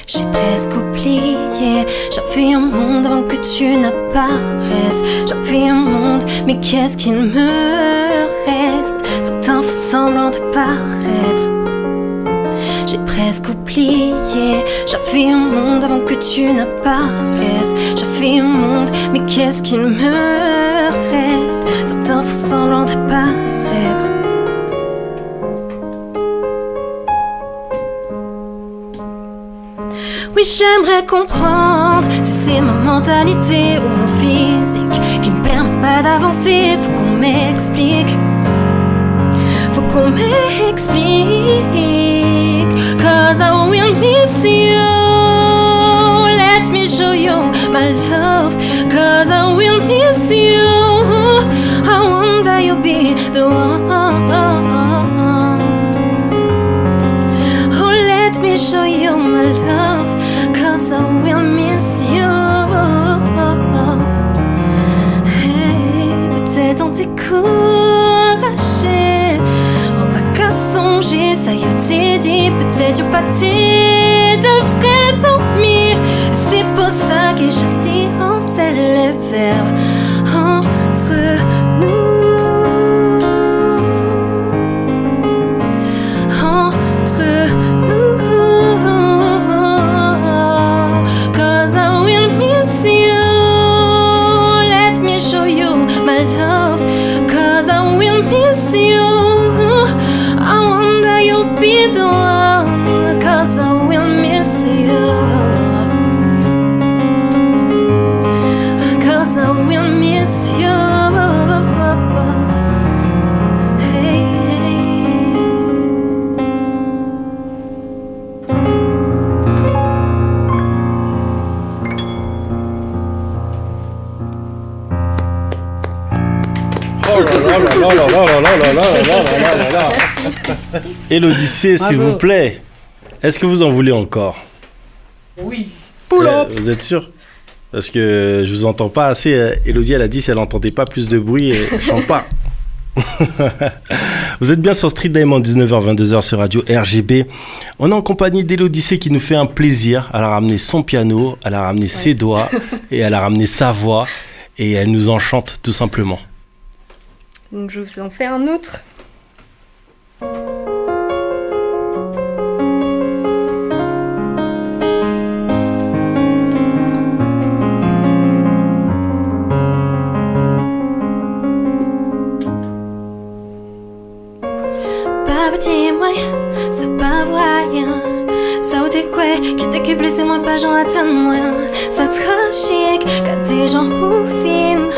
J'ai presque oublié, j'avais un monde avant que tu n'apparaisses. J'avais un monde, mais qu'est-ce qu'il me reste? Certains font semblant d'apparaître. J'ai presque oublié, j'avais un monde avant que tu n'apparaisses. J'avais un monde, mais qu'est-ce qu'il me reste? Certains font semblant d'apparaître. Oui, j'aimerais comprendre si c'est ma mentalité ou mon physique qui me permet pas d'avancer. Faut qu'on m'explique. Faut qu'on m'explique. Cause I will miss you. Let me show you my love. Cause I will miss you. I wonder you'll be the one. Oh, let me show you my love. Cause I will miss you. Hey, peut-être on découragé, on n'a qu'à songer, ça y est, t'es dit. Peut-être tu pas t'es de vrais amis. C'est pour ça que je dis en c'est les verbes entre nous. Elodie, s'il vous plaît. Est-ce que vous en voulez encore? Oui. Pull up. Vous êtes sûr? Parce que je vous entends pas assez. Elodie, elle a dit si elle n'entendait pas plus de bruit, elle chante pas. Vous êtes bien sur Street Diamond, 19h-22h sur Radio RGB. On est en compagnie d'Elodie qui nous fait un plaisir. Elle a ramené son piano, elle a ramené ses doigts et elle a ramené sa voix et elle nous enchante tout simplement. Donc je vous en fais un autre. Dis-moi, ça pas rien. Ça ou t'es quoi, qui t'occupe, laissez-moi pas, j'en attends-moi. Ça tragique, quand t'es gens ou fine.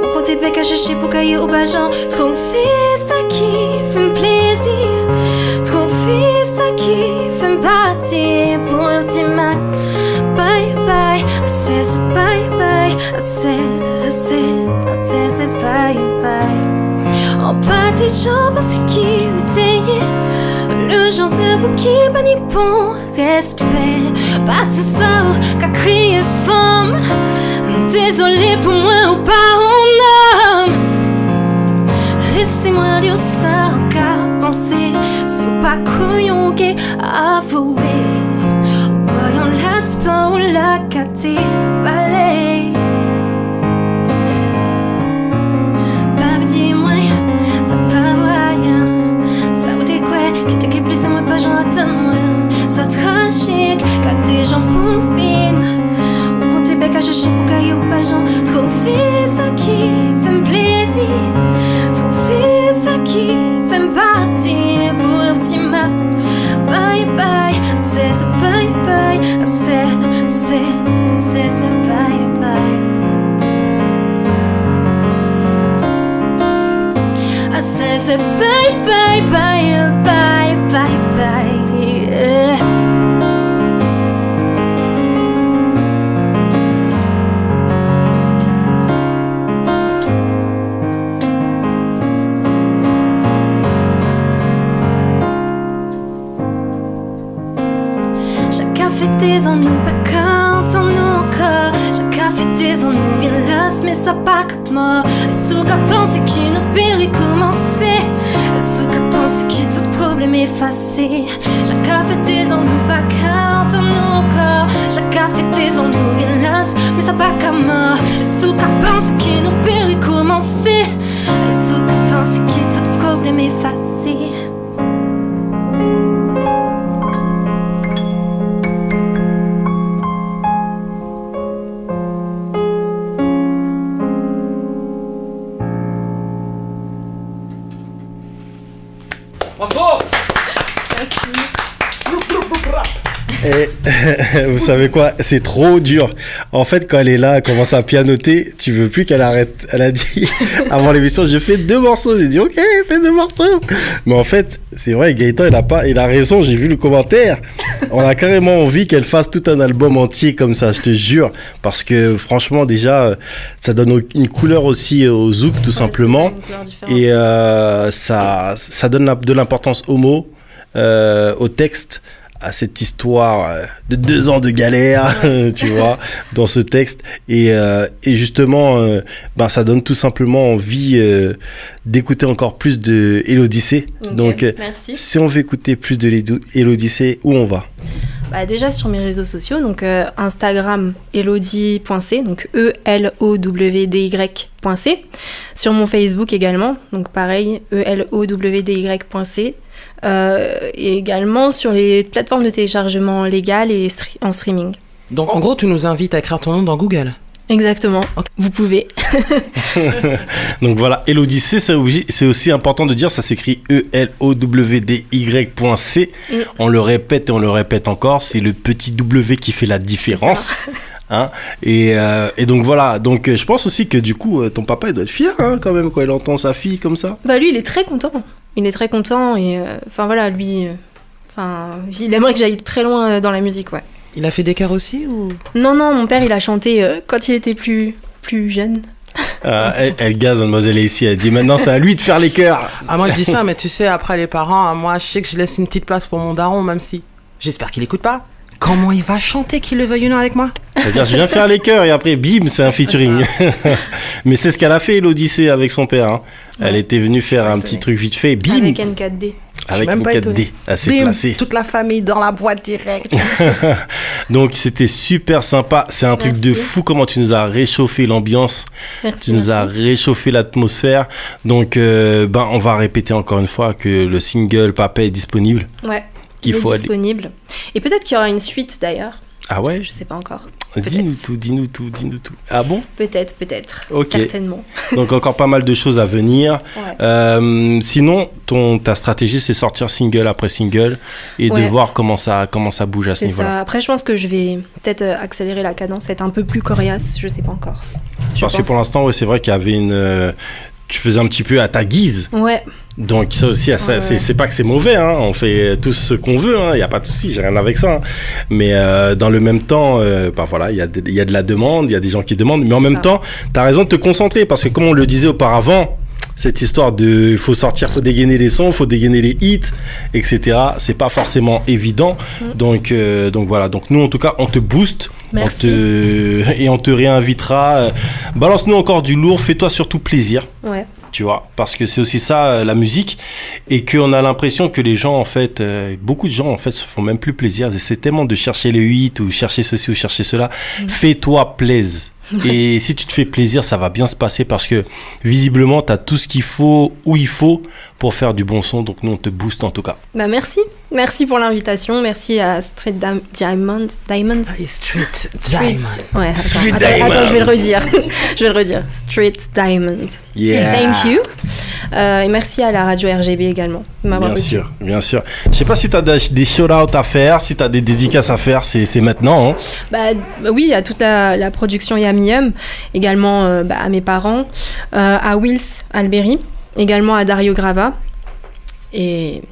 Ou quand t'es bec à chercher pour cailler ou bah j'en trouver ça qui fait plaisir. Trouver ça qui fait partie pour ultima. Bye bye, I said bye bye. I said bye bye. En pas des gens, c'est qui ou t'es le genre de vous qui banit pour respect. Pas tout ça qu'à crier femme. Désolé pour moi ou pas en homme. Laissez-moi dire ça qu'à penser. Si ou pas couillon qui avoué. Voyons l'aspect ou la caté balai. Pas dis-moi. Qui t'occupe, laissez-moi pas, j'en attends-moi. Ça tragique, quand t'es gens mouvines. Ou quand t'es bec à chercher pour cailler ou pas, j'en trouver ça qui fait plaisir. Trouver ça qui fait partie pour ultima. Bye bye, c'est bye bye. C'est bye bye. C'est bye bye bye bye bye bye. Chacun fait des en nous, pas quand on nous encore. Chacun fait des en nous, viens là, mais ça pas comme moi. Sous qu'à penser qu'il nous périt commencer. Sous qu'à penser qu'il tout problème effacé. Chacun fait des en nous, pas quand on nous encore. Chacun fait des en nous, viens là, mais ça pas comme moi. Sous qu'à penser qu'il nous périt commencer. Sous qu'à penser qu'il tout problème effacé. Et vous savez quoi, c'est trop dur. En fait, quand elle est là, elle commence à pianoter, tu veux plus qu'elle arrête. Elle a dit avant l'émission, j'ai fait 2 morceaux. J'ai dit ok, fais 2 morceaux. Mais en fait, c'est vrai, Gaëtan, il a raison. J'ai vu le commentaire. On a carrément envie qu'elle fasse tout un album entier comme ça, je te jure, parce que franchement, déjà, ça donne une couleur aussi au zouk, tout simplement, et ça donne de l'importance aux mots, au texte, à cette histoire de 2 ans de galère, tu vois, dans ce texte. Et justement, ça donne tout simplement envie d'écouter encore plus de Elodie. Okay, donc, merci. Si on veut écouter plus de Elodie, où on va? Déjà sur mes réseaux sociaux, donc Instagram elodie.c, donc ELOWDY.c. Sur mon Facebook également, donc pareil, ELOWDY.c. Et également sur les plateformes de téléchargement légales et en streaming. Donc en gros, tu nous invites à écrire ton nom dans Google. Exactement, okay. Vous pouvez. Donc voilà, Elodie, c'est aussi important de dire, ça s'écrit ELOWDY.c. On le répète et on le répète encore, c'est le petit W qui fait la différence. Hein, et donc voilà, donc je pense aussi que du coup ton papa il doit être fier quand même quand il entend sa fille comme ça. Lui il est très content. Il est très content et voilà, lui il aimerait que j'aille très loin dans la musique, ouais. Il a fait des chœurs aussi ou? Non, mon père il a chanté quand il était plus jeune. Elle gaze, mademoiselle ici, elle dit maintenant c'est à lui de faire les chœurs. Moi je dis ça, mais tu sais, après les parents, moi je sais que je laisse une petite place pour mon daron, même si J'espère qu'il écoute pas. Comment il va chanter qu'il le veuille ou non avec moi? C'est-à-dire, je viens faire les chœurs et après, bim, c'est un featuring. Mais c'est ce qu'elle a fait, l'Odyssée, avec son père. Hein. Ouais. Elle était venue faire un petit truc vite fait, bim. Avec N4D. Avec N4D. Elle s'est placée. Toute la famille dans la boîte direct. Donc, c'était super sympa. C'est un truc de fou comment tu nous as réchauffé l'ambiance. Tu nous as réchauffé l'atmosphère. Donc, on va répéter encore une fois que le single Papa est disponible. Ouais. Il est disponible. Et peut-être qu'il y aura une suite d'ailleurs. Ah ouais? Je sais pas encore. Dis-nous tout. Ah bon? Peut-être. Okay. Certainement. Donc encore pas mal de choses à venir. Ouais. Sinon, ta stratégie, c'est sortir single après single et de voir comment ça bouge à ce niveau-là. C'est ça. Après, je pense que je vais peut-être accélérer la cadence, être un peu plus coriace. Je sais pas encore. Parce que pour l'instant, c'est vrai qu'il y avait tu faisais un petit peu à ta guise. Ouais. Donc ça aussi, c'est pas que c'est mauvais, hein. On fait tout ce qu'on veut, il n'y a pas de souci, j'ai rien avec ça. Hein. Mais dans le même temps, voilà, il y a de la demande, il y a des gens qui demandent, mais en même temps, tu as raison de te concentrer, parce que comme on le disait auparavant, cette histoire de il faut sortir, faut dégainer les sons, faut dégainer les hits, etc. C'est pas forcément évident. Donc voilà, donc nous en tout cas, on te booste. Merci. Et on te réinvitera. Balance-nous encore du lourd, fais-toi surtout plaisir. Ouais. Tu vois, parce que c'est aussi ça la musique, et qu'on a l'impression que les gens en fait, beaucoup de gens en fait se font même plus plaisir. Ils essaient tellement de chercher le hit ou chercher ceci ou chercher cela. Fais-toi plaisir. Et si tu te fais plaisir, ça va bien se passer parce que visiblement, tu as tout ce qu'il faut, où il faut pour faire du bon son. Donc nous, on te booste en tout cas. Bah merci. Merci pour l'invitation. Merci à Street Diamond. Street Diamond. Ouais, attends, je vais le redire. Street Diamond. Yeah. Thank you. Et merci à la radio RGB également. Bien sûr. Je sais pas si tu as des shout-outs à faire, si tu as des dédicaces à faire, c'est maintenant. Hein. Bah oui, à toute la production Yamium, également à mes parents, à Wills Alberi, également à Dario Grava. Et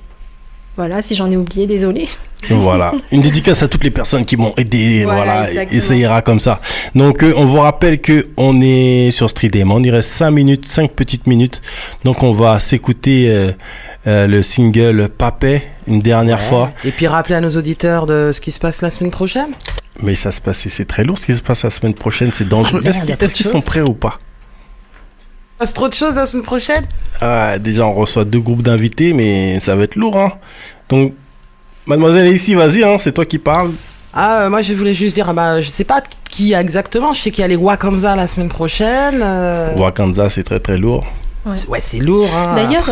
voilà, si j'en ai oublié, désolé. Voilà, une dédicace à toutes les personnes qui m'ont aidé, voilà, et ça ira comme ça. Donc on vous rappelle qu'on est sur Street Diamond, il reste 5 petites minutes, donc on va s'écouter le single Papé une dernière fois. Et puis rappeler à nos auditeurs de ce qui se passe la semaine prochaine. Mais ça se passe, c'est très lourd ce qui se passe la semaine prochaine, c'est dangereux. Est-ce qu'ils sont prêts ou pas? Il se passe trop de choses la semaine prochaine. Déjà on reçoit 2 groupes d'invités, mais ça va être lourd, hein. Donc Mademoiselle ici, vas-y, hein, c'est toi qui parles. Moi je voulais juste dire, je sais pas qui exactement, je sais qu'il y a les Wakanza la semaine prochaine. Wakanza, c'est très très lourd. Ouais, c'est lourd. Hein. D'ailleurs,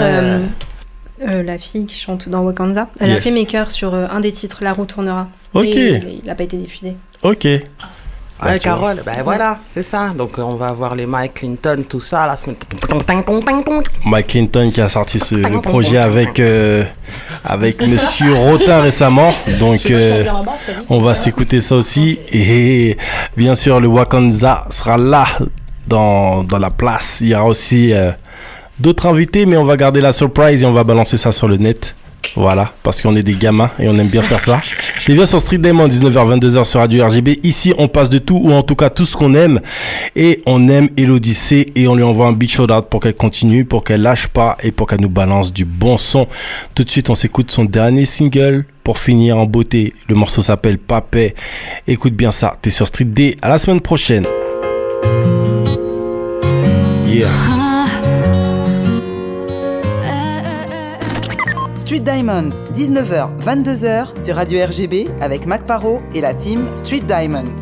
la fille qui chante dans Wakanza, elle a fait mes chœurs sur un des titres, La roue tournera. Ok. Et il n'a pas été diffusé. Ok. Ouais, Carole, voilà, c'est ça. Donc on va voir les Mike Clinton, tout ça la semaine. Mike Clinton qui a sorti le projet avec Monsieur Rotin récemment. Donc on va s'écouter ça aussi. Et bien sûr, le Wakanza sera là dans la place. Il y aura aussi d'autres invités, mais on va garder la surprise et on va balancer ça sur le net. Voilà, parce qu'on est des gamins et on aime bien faire ça. T'es bien sur Street Diamond, 19h-22h sur Radio RGB. Ici, on passe de tout, ou en tout cas tout ce qu'on aime. Et on aime Elodie C et on lui envoie un big shout-out pour qu'elle continue, pour qu'elle lâche pas et pour qu'elle nous balance du bon son. Tout de suite, on s'écoute son dernier single pour finir en beauté. Le morceau s'appelle Papé. Écoute bien ça, t'es sur Street D. À la semaine prochaine. Yeah. Street Diamond, 19h, 22h sur Radio RGB avec Mac Paro et la team Street Diamond.